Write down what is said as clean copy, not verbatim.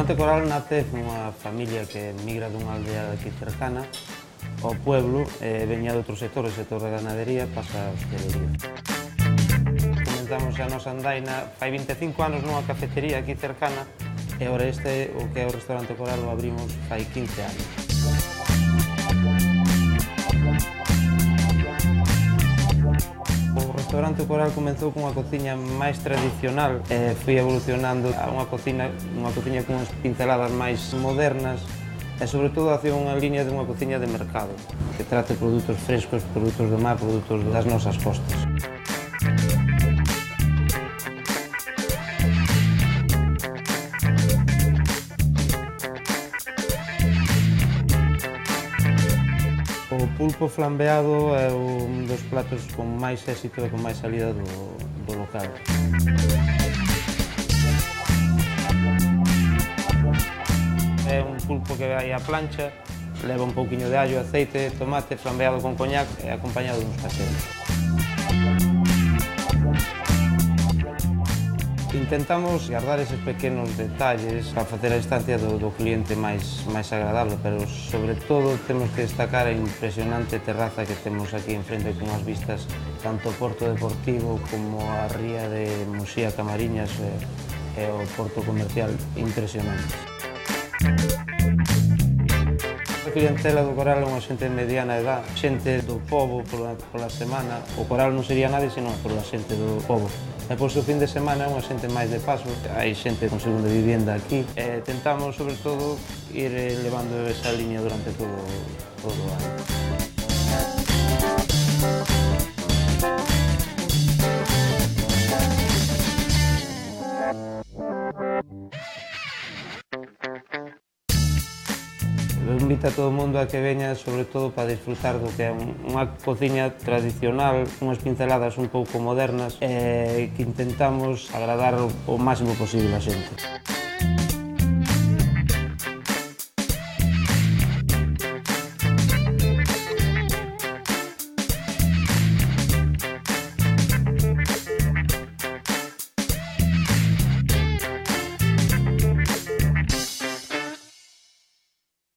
restaurante Coral nace unha familia que migra dunha aldea aquí cercana ao pueblo e veña de outros sectores, sector da ganadería, pasa a hostelería. Comenzamos a nosa andaina fai 25 anos nunha cafetería aquí cercana e agora este, o que é o restaurante Coral, o abrimos fai 15 anos. O restaurante Coral comezou cunha cociña máis tradicional e foi evolucionando a unha cociña cunhas pinceladas máis modernas e, sobre todo, hacia unha liña de unha cociña de mercado que trate produtos frescos, produtos do mar, produtos das nosas costas. O pulpo flambeado é un dos platos con máis éxito e con máis salida do local. É un pulpo que vai á plancha, leva un pouquiño de allo, aceite, tomate, flambeado con coñac e acompañado duns caseros. Intentamos guardar eses pequenos detalles para facer a estancia do cliente máis agradable, pero sobre todo temos que destacar a impresionante terraza que temos aquí enfrente con as vistas tanto ao Porto Deportivo como a ría de Muxía Camariñas e o porto comercial impresionante. A clientela do Coral é unha xente de mediana edad, xente do pobo pola semana. O Coral non sería nada senón pola xente do pobo. E pois o fin de semana é unha xente máis de paso, hai xente con segunda vivienda aquí e tentamos, sobre todo, ir levando esa liña durante todo o ano. Eu invito a todo o mundo a que veña, sobre todo, para disfrutar do que é unha cociña tradicional, unhas pinceladas un pouco modernas e que intentamos agradar o máximo posible a xente.